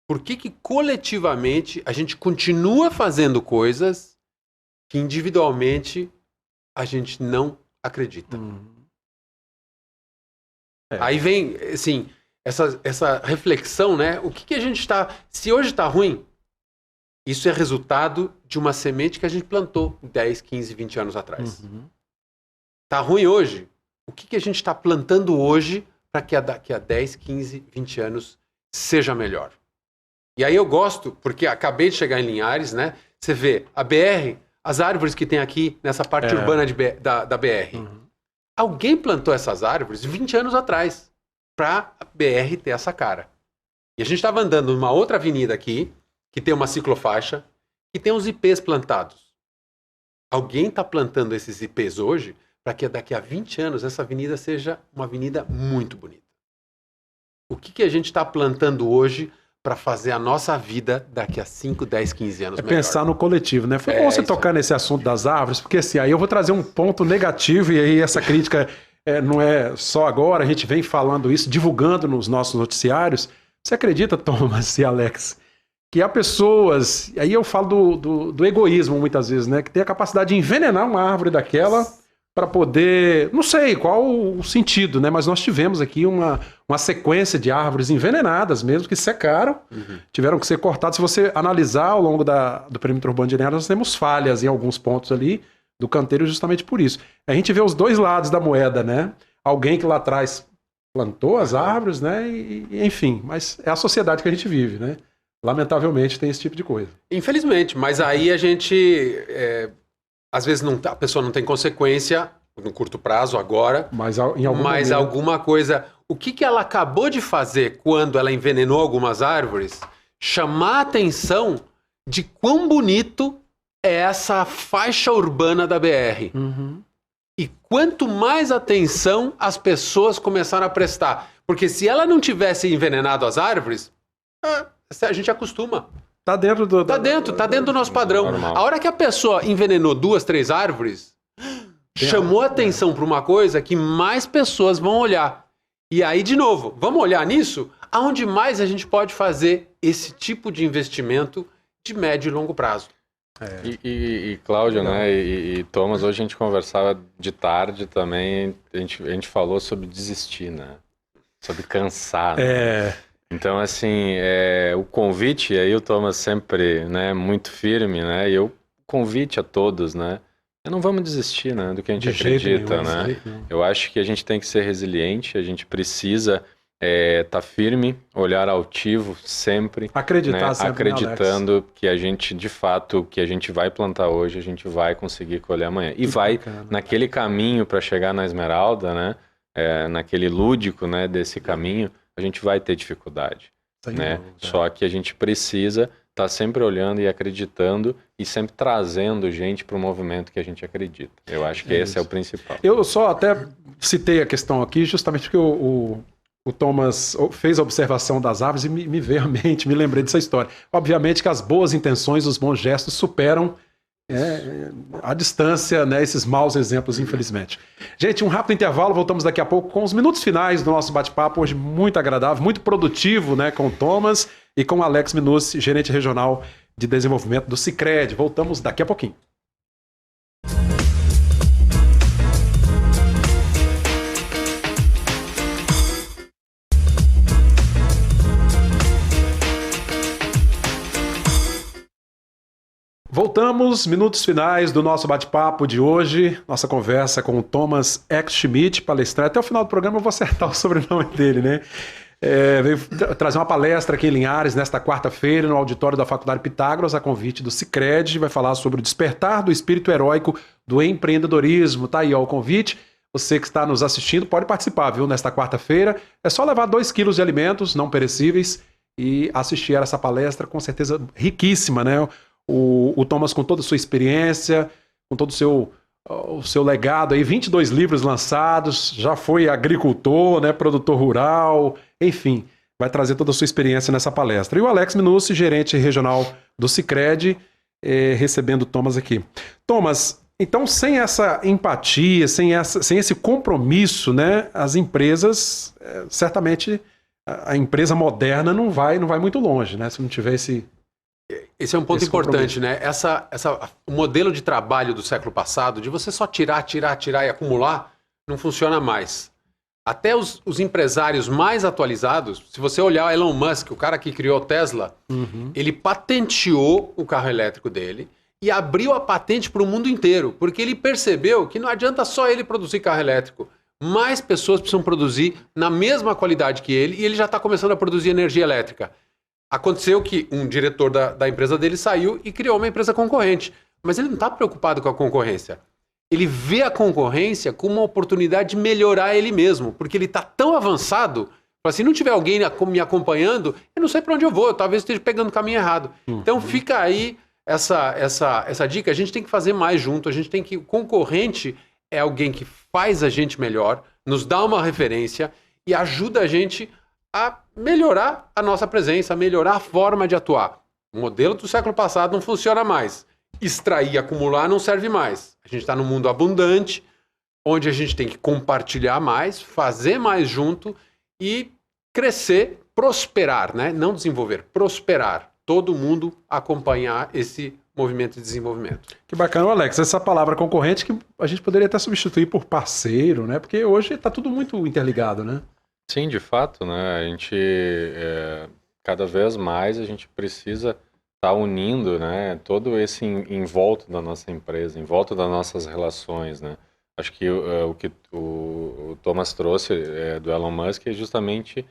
Por que coletivamente a gente continua fazendo coisas que individualmente a gente não acredita? Aí vem, assim, essa reflexão, né? O que a gente está... Se hoje está ruim... Isso é resultado de uma semente que a gente plantou 10, 15, 20 anos atrás. Tá ruim hoje? O que a gente está plantando hoje para que daqui a 10, 15, 20 anos seja melhor? E aí eu gosto, porque acabei de chegar em Linhares, né? Você vê a BR, as árvores que tem aqui nessa parte urbana da BR. Alguém plantou essas árvores 20 anos atrás para a BR ter essa cara. E a gente estava andando numa outra avenida aqui, que tem uma ciclofaixa, que tem uns IPs plantados. Alguém está plantando esses IPs hoje para que daqui a 20 anos essa avenida seja uma avenida muito bonita. O que a gente está plantando hoje para fazer a nossa vida daqui a 5, 10, 15 anos melhor? Pensar no coletivo, né? Foi bom você tocar nesse assunto das árvores, porque assim, aí eu vou trazer um ponto negativo e aí essa crítica não é só agora, a gente vem falando isso, divulgando nos nossos noticiários. Você acredita, Thomas e Alex, que há pessoas, aí eu falo do egoísmo muitas vezes, né? Que tem a capacidade de envenenar uma árvore daquela para poder, não sei qual o sentido, né? Mas nós tivemos aqui uma sequência de árvores envenenadas mesmo, que secaram, tiveram que ser cortadas. Se você analisar ao longo do perímetro urbano de Linhares, nós temos falhas em alguns pontos ali do canteiro justamente por isso. A gente vê os dois lados da moeda, né? Alguém que lá atrás plantou as árvores, né? Enfim, mas é a sociedade que a gente vive, né? Lamentavelmente tem esse tipo de coisa. Infelizmente, mas aí a gente... às vezes a pessoa não tem consequência no curto prazo agora, mas em algum momento... alguma coisa... O que ela acabou de fazer quando ela envenenou algumas árvores? Chamar a atenção de quão bonito é essa faixa urbana da BR. E quanto mais atenção as pessoas começaram a prestar. Porque se ela não tivesse envenenado as árvores... a gente acostuma. Tá dentro do nosso padrão. Normal. A hora que a pessoa envenenou 2, 3 árvores, chamou atenção para uma coisa que mais pessoas vão olhar. E aí, de novo, vamos olhar nisso? Aonde mais a gente pode fazer esse tipo de investimento de médio e longo prazo. E Cláudio, né, e Thomas, hoje a gente conversava de tarde também, a gente falou sobre desistir, né? Sobre cansar, né? Então, assim, o convite, aí o Thomas sempre, né, muito firme, né, e o convite a todos, né, não vamos desistir, né, do que a gente acredita, né? Eu acho que a gente tem que ser resiliente, a gente precisa tá firme, olhar altivo sempre, acreditar, né? Sempre, acreditando que a gente, de fato, o que a gente vai plantar hoje, a gente vai conseguir colher amanhã. E vai naquele caminho para chegar na esmeralda, né? Naquele lúdico, né, desse caminho, a gente vai ter dificuldade, né? Só que a gente precisa estar sempre olhando e acreditando e sempre trazendo gente para o movimento que a gente acredita. Eu acho que esse é o principal. Eu só até citei a questão aqui justamente porque o Thomas fez a observação das árvores e me veio à mente, me lembrei dessa história. Obviamente que as boas intenções, os bons gestos superam a distância, né, esses maus exemplos, infelizmente. Gente, um rápido intervalo, voltamos daqui a pouco com os minutos finais do nosso bate-papo, hoje muito agradável, muito produtivo, né, com o Thomas e com o Alex Minucci, gerente regional de desenvolvimento do Sicredi. Voltamos daqui a pouquinho. Voltamos, minutos finais do nosso bate-papo de hoje, nossa conversa com o Thomas Eck Schmidt, palestrante. Até o final do programa eu vou acertar o sobrenome dele, né? Veio trazer uma palestra aqui em Linhares, nesta quarta-feira, no auditório da Faculdade Pitágoras, a convite do Sicredi, vai falar sobre o despertar do espírito heróico do empreendedorismo. Tá aí, ó, o convite. Você que está nos assistindo pode participar, viu? Nesta quarta-feira. É só levar 2 quilos de alimentos não perecíveis e assistir a essa palestra, com certeza riquíssima, né? O Thomas, com toda a sua experiência, com todo o seu legado, aí, 22 livros lançados, já foi agricultor, né, produtor rural, enfim, vai trazer toda a sua experiência nessa palestra. E o Alex Minucci, gerente regional do Sicredi, recebendo o Thomas aqui. Thomas, então, sem essa empatia, sem esse compromisso, né, as empresas, certamente, a empresa moderna não vai muito longe, né, se não tiver Esse é um ponto importante, né? O modelo de trabalho do século passado, de você só tirar e acumular, não funciona mais. Até os empresários mais atualizados, se você olhar o Elon Musk, o cara que criou o Tesla, ele patenteou o carro elétrico dele e abriu a patente para o mundo inteiro, porque ele percebeu que não adianta só ele produzir carro elétrico. Mais pessoas precisam produzir na mesma qualidade que ele, e ele já está começando a produzir energia elétrica. Aconteceu que um diretor da empresa dele saiu e criou uma empresa concorrente. Mas ele não está preocupado com a concorrência. Ele vê a concorrência como uma oportunidade de melhorar ele mesmo. Porque ele está tão avançado, se não tiver alguém me acompanhando, eu não sei para onde eu vou, eu talvez esteja pegando o caminho errado. Então fica aí essa dica. A gente tem que fazer mais junto. O concorrente é alguém que faz a gente melhor, nos dá uma referência e ajuda a gente a melhorar a nossa presença, a melhorar a forma de atuar. O modelo do século passado não funciona mais. Extrair e acumular não serve mais. A gente está num mundo abundante, onde a gente tem que compartilhar mais, fazer mais junto e crescer, prosperar, né? Não desenvolver, prosperar. Todo mundo acompanhar esse movimento de desenvolvimento. Que bacana, Alex. Essa palavra concorrente que a gente poderia até substituir por parceiro, né? Porque hoje está tudo muito interligado, né? Sim, de fato, né? A gente, cada vez mais, a gente precisa estar unindo, né, todo esse em volta da nossa empresa, em volta das nossas relações, né? Acho que o que o Thomas trouxe do Elon Musk é justamente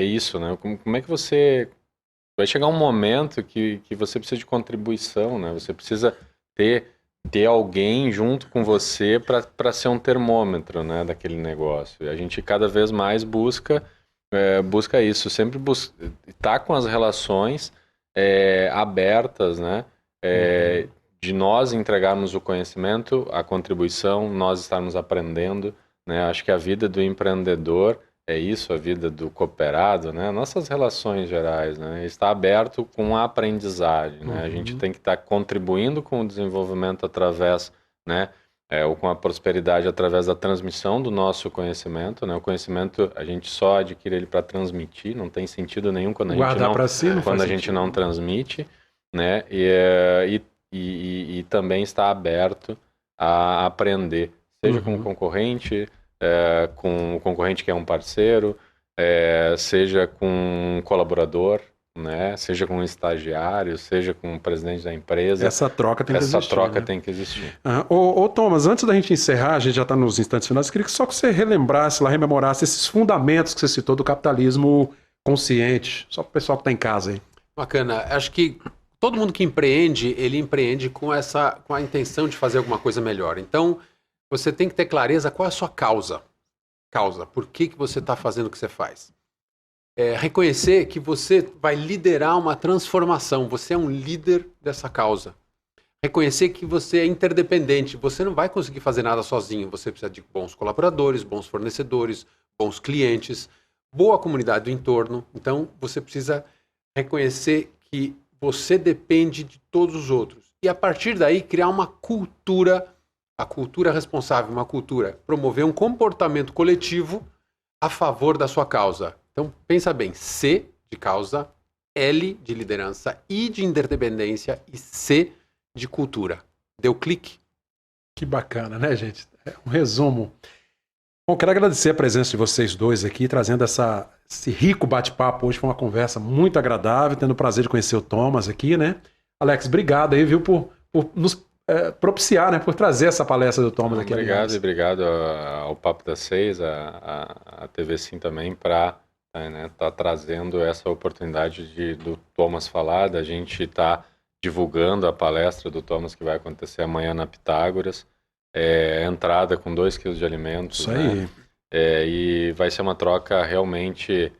isso, né? Como é que você... Vai chegar um momento que você precisa de contribuição, né? Você precisa ter alguém junto com você para ser um termômetro, né, daquele negócio. E a gente cada vez mais busca isso, sempre estar com as relações abertas, né, de nós entregarmos o conhecimento, a contribuição, nós estarmos aprendendo, né? Acho que a vida do empreendedor é isso, a vida do cooperado, né? Nossas relações gerais, né? Está aberto com a aprendizagem, né? A gente tem que estar contribuindo com o desenvolvimento através, né? Ou com a prosperidade através da transmissão do nosso conhecimento, né? O conhecimento, a gente só adquire ele para transmitir, não tem sentido nenhum quando a gente não transmite. né? E também está aberto a aprender, seja com o concorrente, com o concorrente que é um parceiro, seja com um colaborador, né? Seja com um estagiário, seja com o presidente da empresa. Essa troca tem que existir. Essa troca tem que existir. Ô Thomas, antes da gente encerrar, a gente já está nos instantes finais, eu queria só que você relembrasse, rememorasse esses fundamentos que você citou do capitalismo consciente, só para o pessoal que está em casa aí. Bacana. Acho que todo mundo que empreende, ele empreende com a intenção de fazer alguma coisa melhor. Então, você tem que ter clareza qual é a sua causa. Por que você está fazendo o que você faz? Reconhecer que você vai liderar uma transformação, você é um líder dessa causa. Reconhecer que você é interdependente, você não vai conseguir fazer nada sozinho, você precisa de bons colaboradores, bons fornecedores, bons clientes, boa comunidade do entorno. Então, você precisa reconhecer que você depende de todos os outros. E a partir daí, criar uma cultura, a cultura responsável, uma cultura, promover um comportamento coletivo a favor da sua causa. Então, pensa bem, C de causa, L de liderança, I de interdependência e C de cultura. Deu clique? Que bacana, né, gente? É um resumo. Bom, quero agradecer a presença de vocês dois aqui, trazendo esse rico bate-papo hoje. Foi uma conversa muito agradável, tendo o prazer de conhecer o Thomas aqui, né? Alex, obrigado aí, viu, por nos propiciar, né, por trazer essa palestra do Thomas aqui. Obrigado ao Papo das 6, a TV Sim também, para tá trazendo essa oportunidade do Thomas falar, da gente tá divulgando a palestra do Thomas que vai acontecer amanhã na Pitágoras. Entrada com 2 quilos de alimentos. Isso aí. Né? E vai ser uma troca realmente...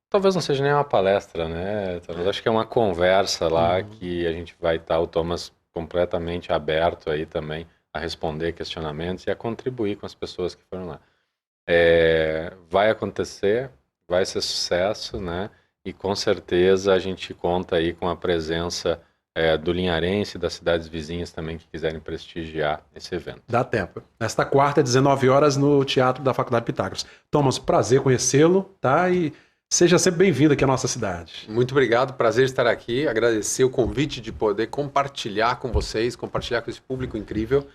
Talvez não seja nem uma palestra, né? Talvez acho que é uma conversa lá que a gente vai estar, o Thomas completamente aberto aí também a responder questionamentos e a contribuir com as pessoas que foram lá. Vai acontecer, vai ser sucesso, né? E com certeza a gente conta aí com a presença do Linharense e das cidades vizinhas também que quiserem prestigiar esse evento. Dá tempo. Nesta quarta, 19 horas, no Teatro da Faculdade Pitágoras. Thomas, prazer conhecê-lo, tá? E seja sempre bem-vindo aqui à nossa cidade. Muito obrigado, prazer estar aqui, agradecer o convite de poder compartilhar com vocês, compartilhar com esse público incrível,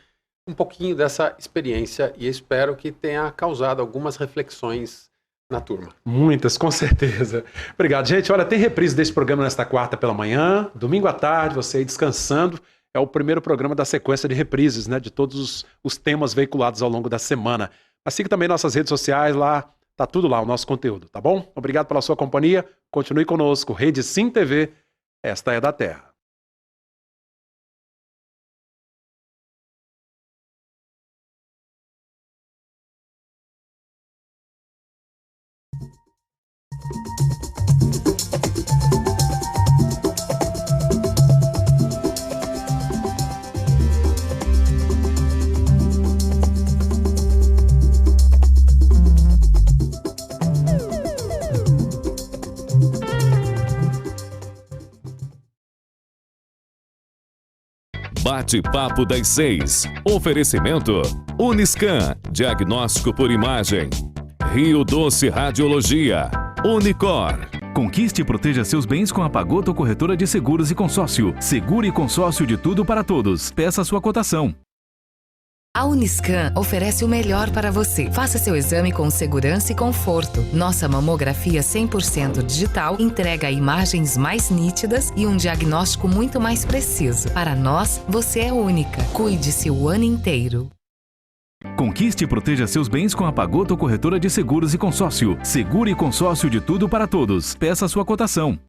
um pouquinho dessa experiência e espero que tenha causado algumas reflexões na turma. Muitas, com certeza. Obrigado, gente. Olha, tem reprise desse programa nesta quarta pela manhã, domingo à tarde, você aí descansando. É o primeiro programa da sequência de reprises, né, de todos os temas veiculados ao longo da semana. Mas siga também nossas redes sociais lá, tá tudo lá, o nosso conteúdo, tá bom? Obrigado pela sua companhia, continue conosco. Rede Sim TV, esta é da Terra. Bate-papo das 6. Oferecimento Uniscan, diagnóstico por imagem. Rio Doce Radiologia. Unicor. Conquiste e proteja seus bens com a Pagoto Corretora de Seguros e Consórcio. Seguro e consórcio de tudo para todos. Peça sua cotação. A Uniscan oferece o melhor para você. Faça seu exame com segurança e conforto. Nossa mamografia 100% digital entrega imagens mais nítidas e um diagnóstico muito mais preciso. Para nós, você é única. Cuide-se o ano inteiro. Conquiste e proteja seus bens com a Pagoto Corretora de Seguros e Consórcio. Seguro e consórcio de tudo para todos. Peça sua cotação.